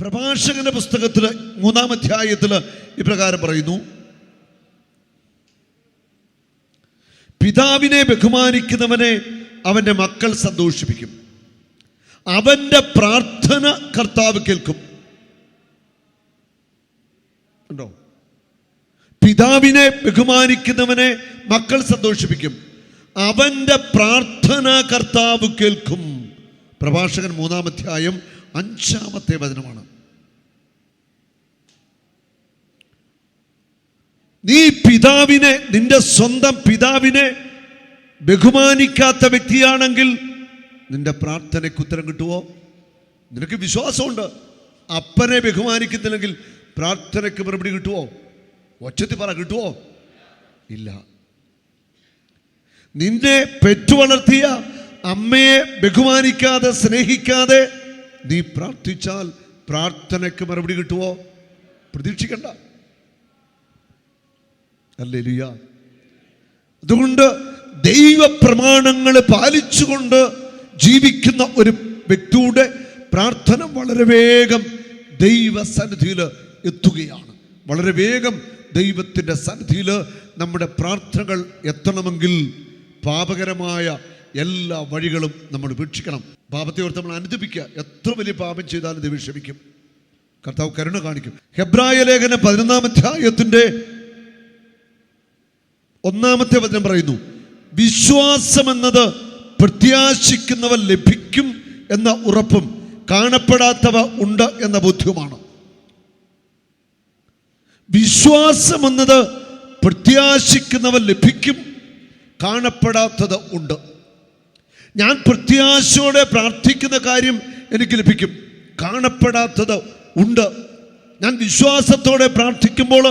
പ്രഭാഷകന്റെ പുസ്തകത്തിൽ 3-ാം അധ്യായത്തിൽ ഇപ്രകാരം പറയുന്നു: പിതാവിനെ ബഹുമാനിക്കുന്നവനെ അവൻ്റെ മക്കൾ സന്തോഷിപ്പിക്കും, അവൻ്റെ പ്രാർത്ഥന കർത്താവ് കേൾക്കും. ഉണ്ടോ? പിതാവിനെ ബഹുമാനിക്കുന്നവനെ മക്കൾ സന്തോഷിപ്പിക്കും, അവൻ്റെ പ്രാർത്ഥന കർത്താവ് കേൾക്കും. പ്രഭാഷകൻ 3-ാം അധ്യായം 5-ാമത്തെ വചനമാണ്. നീ പിതാവിനെ, നിന്റെ സ്വന്തം പിതാവിനെ ബഹുമാനിക്കാത്ത വ്യക്തിയാണെങ്കിൽ നിന്റെ പ്രാർത്ഥനയ്ക്ക് ഉത്തരം കിട്ടുമോ? നിനക്ക് വിശ്വാസമുണ്ട്, അപ്പനെ ബഹുമാനിക്കുന്നില്ലെങ്കിൽ പ്രാർത്ഥനയ്ക്ക് മറുപടി കിട്ടുമോ? ഒച്ചത്തിൽ പറ, കിട്ടുമോ? ഇല്ല. നിന്നെ പെറ്റു വളർത്തിയ അമ്മയെ ബഹുമാനിക്കാതെ സ്നേഹിക്കാതെ നീ പ്രാർത്ഥിച്ചാൽ പ്രാർത്ഥനയ്ക്ക് മറുപടി കിട്ടുമോ? പ്രതീക്ഷിക്കണ്ട. ഹല്ലേലൂയ. അതുകൊണ്ട് ദൈവപ്രമാണങ്ങൾ പാലിച്ചുകൊണ്ട് ജീവിക്കുന്ന ഒരു വ്യക്തിയുടെ പ്രാർത്ഥന വളരെ വേഗം ദൈവസന്നിധിയിൽ എത്തുകയാണ്. വളരെ വേഗം ദൈവത്തിൻ്റെ സന്നിധിയിൽ നമ്മുടെ പ്രാർത്ഥനകൾ എത്തണമെങ്കിൽ പാപകരമായ എല്ലാ വഴികളും നമ്മൾ വീക്ഷിക്കണം. പാപത്തെ ഓർത്ത് നമ്മൾ അനുദപിക്കുക. എത്ര വലിയ പാപം ചെയ്താലും ദൈവം ക്ഷമിക്കും, കർത്താവ് കരുണ കാണിക്കും. ഹെബ്രായ ലേഖനം 11-ാം അധ്യായത്തിൻ്റെ 1-ാമത്തെ വചനം പറയുന്നു: വിശ്വാസമെന്നത് പ്രത്യാശിക്കുന്നവ ലഭിക്കും എന്ന ഉറപ്പും കാണപ്പെടാത്തവ ഉണ്ട് എന്ന ബോധ്യവുമാണ്. വിശ്വാസമെന്നത് പ്രത്യാശിക്കുന്നവ ലഭിക്കും, കാണപ്പെടാത്തത് ഉണ്ട്. ഞാൻ പ്രത്യാശയോടെ പ്രാർത്ഥിക്കുന്ന കാര്യം എനിക്ക് ലഭിക്കും, കാണപ്പെടാത്തത് ഉണ്ട്. ഞാൻ വിശ്വാസത്തോടെ പ്രാർത്ഥിക്കുമ്പോൾ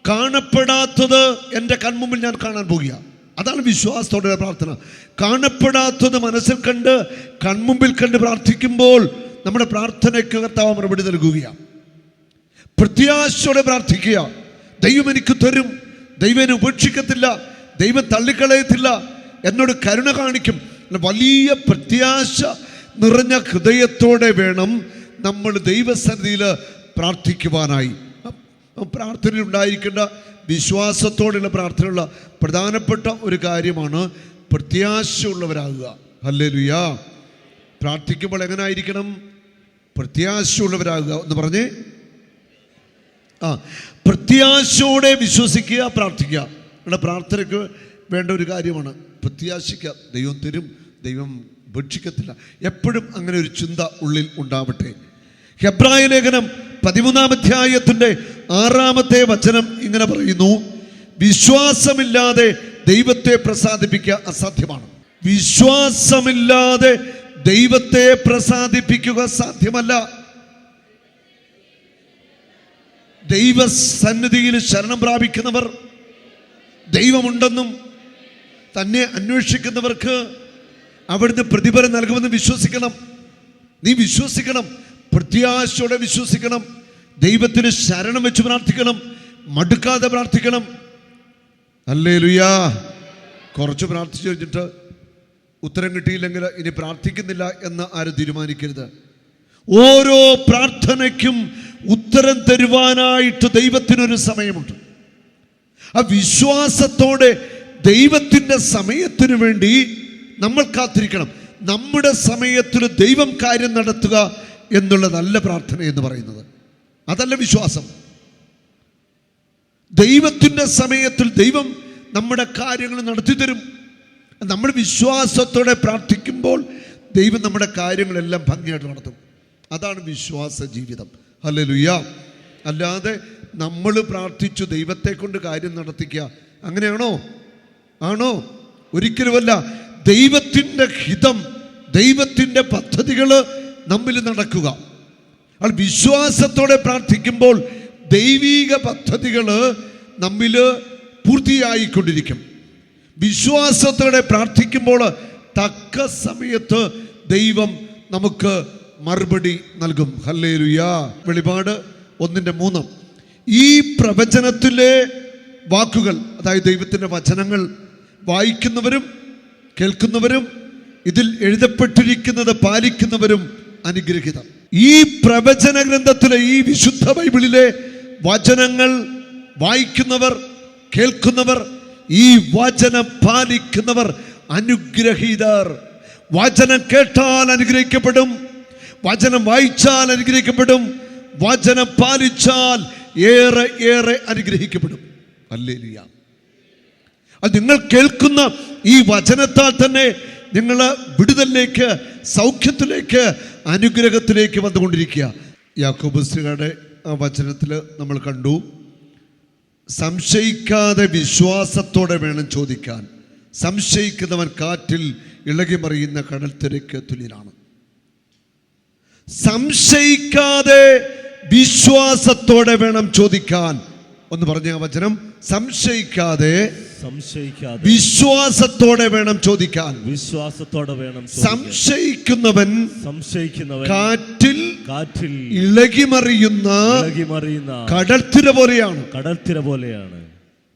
കാണപ്പെടാത്തത് എൻ്റെ കൺമുമ്പിൽ ഞാൻ കാണാൻ പോകുക. അതാണ് വിശ്വാസത്തോടെ പ്രാർത്ഥന. കാണപ്പെടാത്തത് മനസ്സിൽ കണ്ട് കൺമുമ്പിൽ കണ്ട് പ്രാർത്ഥിക്കുമ്പോൾ നമ്മുടെ പ്രാർത്ഥനയ്ക്ക് കർത്താവ് മറുപടി നൽകുകയാണ്. പ്രത്യാശയോടെ പ്രാർത്ഥിക്കുക. ദൈവം എനിക്ക് തരും, ദൈവം എന്നെ ഉപേക്ഷിക്കത്തില്ല, ദൈവം തള്ളിക്കളയത്തില്ല, എന്നോട് കരുണ കാണിക്കും. വലിയ പ്രത്യാശ നിറഞ്ഞ ഹൃദയത്തോടെ വേണം നമ്മൾ ദൈവസന്നിധിയിൽ പ്രാർത്ഥിക്കുവാനായി. പ്രാർത്ഥനയിൽ ഉണ്ടായിരിക്കേണ്ട വിശ്വാസത്തോടെയുള്ള പ്രാർത്ഥനയുള്ള പ്രധാനപ്പെട്ട ഒരു കാര്യമാണ് പ്രത്യാശയുള്ളവരാകുക. ഹല്ലേലൂയ. പ്രാർത്ഥിക്കുമ്പോൾ എങ്ങനെ ആയിരിക്കണം? പ്രത്യാശയുള്ളവരാകുക എന്ന് പറഞ്ഞേ. പ്രത്യാശയോടെ വിശ്വസിക്കുക, പ്രാർത്ഥിക്കുക. നമ്മുടെ പ്രാർത്ഥനയ്ക്ക് വേണ്ട ഒരു കാര്യമാണ് പ്രത്യാശിക്കുക. ദൈവം തരും, ദൈവം ഭക്ഷിക്കത്തില്ല. എപ്പോഴും അങ്ങനെ ഒരു ചിന്ത ഉള്ളിൽ ഉണ്ടാവട്ടെ. ഹെബ്രായ ലേഖനം 13-ാം അധ്യായത്തിൻ്റെ 6-ാമത്തെ വചനം ഇങ്ങനെ പറയുന്നു: വിശ്വാസമില്ലാതെ ദൈവത്തെ പ്രസാദിപ്പിക്കുക അസാധ്യമാണ്. വിശ്വാസമില്ലാതെ ദൈവത്തെ പ്രസാദിപ്പിക്കുക സാധ്യമല്ല. ദൈവസന്നിധിയിൽ ശരണം പ്രാപിക്കുന്നവർ, ദൈവമുണ്ടെന്നും തന്നെ അന്വേഷിക്കുന്നവർക്ക് അവിടുന്ന് പ്രതിഫലം നൽകുമെന്ന് വിശ്വസിക്കണം. നീ വിശ്വസിക്കണം, പ്രത്യാശയോടെ വിശ്വസിക്കണം. ദൈവത്തിന് ശരണം വെച്ച് പ്രാർത്ഥിക്കണം, മടുക്കാതെ പ്രാർത്ഥിക്കണം. ഹല്ലേലൂയ. കുറച്ച് പ്രാർത്ഥിച്ചു കഴിഞ്ഞിട്ട് ഉത്തരം കിട്ടിയില്ലെങ്കിൽ ഇനി പ്രാർത്ഥിക്കുന്നില്ല എന്ന് ആരും തീരുമാനിക്കരുത്. ഓരോ പ്രാർത്ഥനയ്ക്കും ഉത്തരം തരുവാനായിട്ട് ദൈവത്തിനൊരു സമയമുണ്ട്. ആ വിശ്വാസത്തോടെ ദൈവത്തിൻ്റെ സമയത്തിന് വേണ്ടി നമ്മൾ കാത്തിരിക്കണം. നമ്മുടെ സമയത്തിൽ ദൈവം കാര്യം നടത്തുക എന്നുള്ളതല്ല പ്രാർത്ഥന എന്ന് പറയുന്നത്. അതല്ല വിശ്വാസം. ദൈവത്തിൻ്റെ സമയത്തിൽ ദൈവം നമ്മുടെ കാര്യങ്ങൾ നടത്തി തരും. നമ്മൾ വിശ്വാസത്തോടെ പ്രാർത്ഥിക്കുമ്പോൾ ദൈവം നമ്മുടെ കാര്യങ്ങളെല്ലാം ഭംഗിയായിട്ട് നടത്തും. അതാണ് വിശ്വാസ ജീവിതം. ഹല്ലേലൂയ. അല്ലാതെ നമ്മൾ പ്രാർത്ഥിച്ചു ദൈവത്തെ കൊണ്ട് കാര്യം നടത്തിക്കുക, അങ്ങനെയാണോ? ആണോ? ഒരിക്കലുമല്ല. ദൈവത്തിൻ്റെ ഹിതം, ദൈവത്തിൻ്റെ പദ്ധതികൾ നമ്മിൽ നടക്കുക. അത് വിശ്വാസത്തോടെ പ്രാർത്ഥിക്കുമ്പോൾ ദൈവിക പദ്ധതികൾ നമ്മിൽ പൂർത്തിയായിക്കൊണ്ടിരിക്കും. വിശ്വാസത്തോടെ പ്രാർത്ഥിക്കുമ്പോൾ തക്ക സമയത്ത് ദൈവം നമുക്ക് മറുപടി നൽകും. ഹല്ലേലൂയ. വെളിപാട് 1:3. ഈ പ്രവചനത്തിലെ വാക്കുകൾ, അതായത് ദൈവത്തിൻ്റെ വചനങ്ങൾ വായിക്കുന്നവരും കേൾക്കുന്നവരും ഇതിൽ എഴുതപ്പെട്ടിരിക്കുന്നത് പാലിക്കുന്നവരും അനുഗ്രഹീതർ. ഈ പ്രവചന ഗ്രന്ഥത്തിലെ ഈ വിശുദ്ധ ബൈബിളിലെ വചനങ്ങൾ വായിക്കുന്നവർ, കേൾക്കുന്നവർ, ഈ വചനം പാലിക്കുന്നവർ അനുഗ്രഹീതർ. വചനം കേട്ടാൽ അനുഗ്രഹിക്കപ്പെടും, വചനം വായിച്ചാൽ അനുഗ്രഹിക്കപ്പെടും, വചനം പാലിച്ചാൽ ഏറെ ഏറെ അനുഗ്രഹിക്കപ്പെടും. ഹല്ലേലൂയ. അത് നിങ്ങൾ കേൾക്കുന്ന ഈ വചനത്താൽ തന്നെ നിങ്ങൾ വിടുതലിലേക്ക്, സൗഖ്യത്തിലേക്ക്, അനുഗ്രഹത്തിലേക്ക് വന്നുകൊണ്ടിരിക്കുക. യാക്കോബുസ്ലിഹയുടെ ആ വചനത്തിൽ നമ്മൾ കണ്ടു, സംശയിക്കാതെ വിശ്വാസത്തോടെ വേണം ചോദിക്കാൻ. സംശയിക്കുന്നവൻ കാറ്റിൽ ഇളകി മറിയുന്ന കടൽത്തിരക്ക് തുല്യനാണ്. സംശയിക്കാതെ വിശ്വാസത്തോടെ വേണം ചോദിക്കാൻ. ഒന്ന് പറഞ്ഞ ആ വചനം, സംശയിക്കാതെ വിശ്വാസത്തോടെ വേണം ചോദിക്കാൻ. വിശ്വാസത്തോടെ വേണം. സംശയിക്കുന്നവൻ കാറ്റിൽ ഇളകിമറിയുന്ന കടൽത്തിര പോലെയാണ്.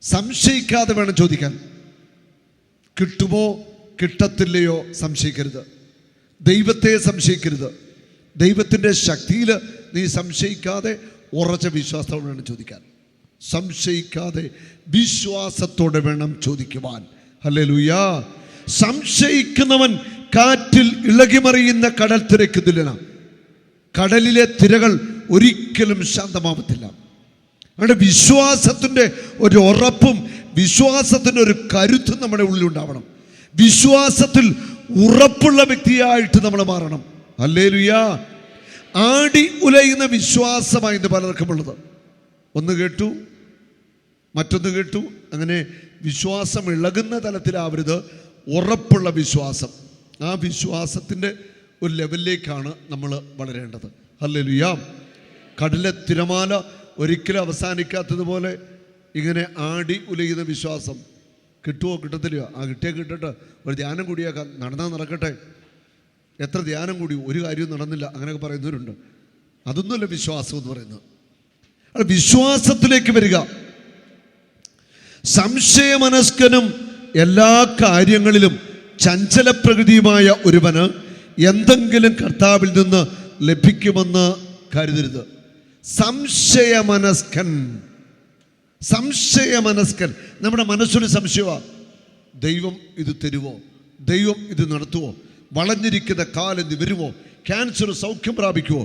സംശയിക്കാതെ വേണം ചോദിക്കാൻ. കിട്ടുമോ കിട്ടത്തില്ലയോ സംശയിക്കരുത്. ദൈവത്തെ സംശയിക്കരുത്. ദൈവത്തിൻ്റെ ശക്തിയിൽ നീ സംശയിക്കാതെ ഉറച്ച വിശ്വാസത്തോടെ വേണം ചോദിക്കാൻ. സംശയിക്കാതെ വിശ്വാസത്തോടെ വേണം ചോദിക്കുവാൻ. ഹല്ലേലൂയ. സംശയിക്കുന്നവൻ കാറ്റിൽ ഇളകിമറിയുന്ന കടൽ തിരക്ക് തുല്യനാണ്. കടലിലെ തിരകൾ ഒരിക്കലും ശാന്തമാവത്തില്ല. അവിടെ വിശ്വാസത്തിൻ്റെ ഒരു ഉറപ്പും വിശ്വാസത്തിൻ്റെ ഒരു കരുത്തും നമ്മുടെ ഉള്ളിലുണ്ടാവണം. വിശ്വാസത്തിൽ ഉറപ്പുള്ള വ്യക്തിയായിട്ട് നമ്മൾ മാറണം. ഹല്ലേലൂയ. ആടി ഉലയുന്ന വിശ്വാസമായിരുന്നു പലർക്കുമുള്ളത്. ഒന്ന് കേട്ടു, മറ്റൊന്ന് കേട്ടു, അങ്ങനെ വിശ്വാസം ഇളകുന്ന തലത്തിലാവരുത്. ഉറപ്പുള്ള വിശ്വാസം, ആ വിശ്വാസത്തിൻ്റെ ഒരു ലെവലിലേക്കാണ് നമ്മൾ വളരേണ്ടത്. ഹല്ലേലൂയ. കടലിലെ തിരമാല ഒരിക്കലും അവസാനിക്കാത്തതുപോലെ ഇങ്ങനെ ആടി ഉലയുന്ന വിശ്വാസം. കിട്ടുമോ കിട്ടത്തില്ലയോ? ആ കിട്ടിയാൽ കിട്ടട്ടെ, ഒരു ധ്യാനം കൂടിയാക്കാം, നടന്നാൽ നടക്കട്ടെ. എത്ര ധ്യാനം കൂടി, ഒരു കാര്യവും നടന്നില്ല, അങ്ങനെയൊക്കെ പറയുന്നവരുണ്ട്. അതൊന്നുമല്ല വിശ്വാസം എന്ന് പറയുന്നത്. വിശ്വാസത്തിലേക്ക് വരിക. സംശയമനസ്കനും എല്ലാ കാര്യങ്ങളിലും ചഞ്ചല പ്രകൃതിയുമായ ഒരുവന് എന്തെങ്കിലും കർത്താവിൽ നിന്ന് ലഭിക്കുമെന്ന് കരുതരുത്. സംശയമനസ്കൻ നമ്മുടെ മനസ്സൊരു സംശയമാണ്. ദൈവം ഇത് തരുമോ? ദൈവം ഇത് നടത്തുമോ? വളഞ്ഞിരിക്കുന്ന കാലെന്ന് വരുമോ? ക്യാൻസർ സൗഖ്യം പ്രാപിക്കുമോ?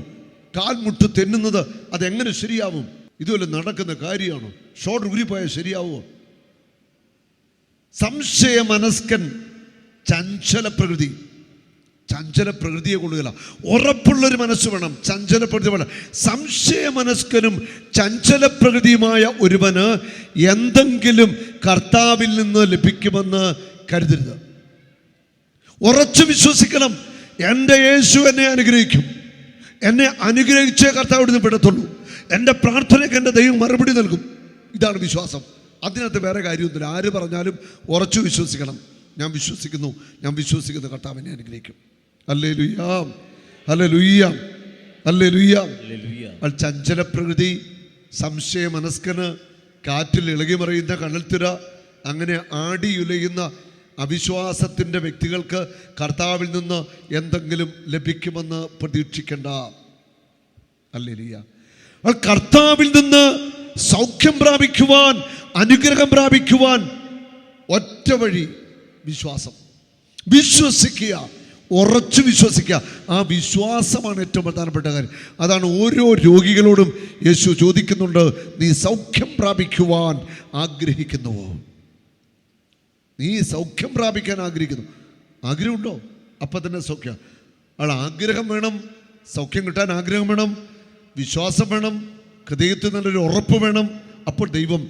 കാൽമുട്ട് തെന്നുന്നത് അതെങ്ങനെ ശരിയാവും? ഇതുപോലെ നടക്കുന്ന കാര്യമാണോ? ഷോർട്ട് ഉരിപ്പോയാൽ ശരിയാവുമോ? സംശയമനസ്കൻ ചഞ്ചല പ്രകൃതിയെ കൊള്ളുകയില്ല. ഉറപ്പുള്ളൊരു മനസ്സ് വേണം, ചഞ്ചല പ്രകൃതി വേണം. സംശയമനസ്കനും ചഞ്ചല പ്രകൃതിയുമായ ഒരുവന് എന്തെങ്കിലും കർത്താവിൽ നിന്ന് ലഭിക്കുമെന്ന് കരുതരുത്. ഉറച്ചു വിശ്വസിക്കണം, എൻ്റെ യേശു എന്നെ അനുഗ്രഹിക്കും. എന്നെ അനുഗ്രഹിച്ചേ കർത്താവ് ഇവിടുന്ന് വിടത്തുള്ളൂ. എൻ്റെ പ്രാർത്ഥനയ്ക്ക് എൻ്റെ ദൈവം മറുപടി നൽകും. ഇതാണ് വിശ്വാസം. അതിനകത്ത് വേറെ കാര്യമൊന്നുമില്ല. ആര് പറഞ്ഞാലും ഉറച്ചു വിശ്വസിക്കണം. ഞാൻ വിശ്വസിക്കുന്നു കർത്താവ് എന്നെ അനുഗ്രഹിക്കും. Hallelujah, hallelujah, hallelujah. ചഞ്ചല പ്രകൃതി, സംശയമനസ്കന്, കാറ്റിൽ ഇളകിമറിയുന്ന കടൽത്തിര, അങ്ങനെ ആടിയുലയുന്ന അവിശ്വാസത്തിൻ്റെ വ്യക്തികൾക്ക് കർത്താവിൽ നിന്ന് എന്തെങ്കിലും ലഭിക്കുമെന്ന് പ്രതീക്ഷിക്കേണ്ട. ഹല്ലേലൂയ. കർത്താവിൽ നിന്ന് സൗഖ്യം പ്രാപിക്കുവാൻ, അനുഗ്രഹം പ്രാപിക്കുവാൻ ഒറ്റ വഴി വിശ്വാസം. വിശ്വസിക്കുക, ഉറച്ചു വിശ്വസിക്കുക. ആ വിശ്വാസമാണ് ഏറ്റവും പ്രധാനപ്പെട്ട കാര്യം. അതാണ് ഓരോ രോഗികളോടും യേശു ചോദിക്കുന്നുണ്ട്, നീ സൗഖ്യം പ്രാപിക്കുവാൻ ആഗ്രഹിക്കുന്നുവോ? നീ സൗഖ്യം പ്രാപിക്കാൻ ആഗ്രഹിക്കുന്നു. ആഗ്രഹമുണ്ടോ? അപ്പം തന്നെ സൗഖ്യം. ആഗ്രഹം വേണം, സൗഖ്യം കിട്ടാൻ ആഗ്രഹം വേണം, വിശ്വാസം വേണം, ഹൃദയത്തിൽ നല്ലൊരു ഉറപ്പ് വേണം. അപ്പോൾ ദൈവം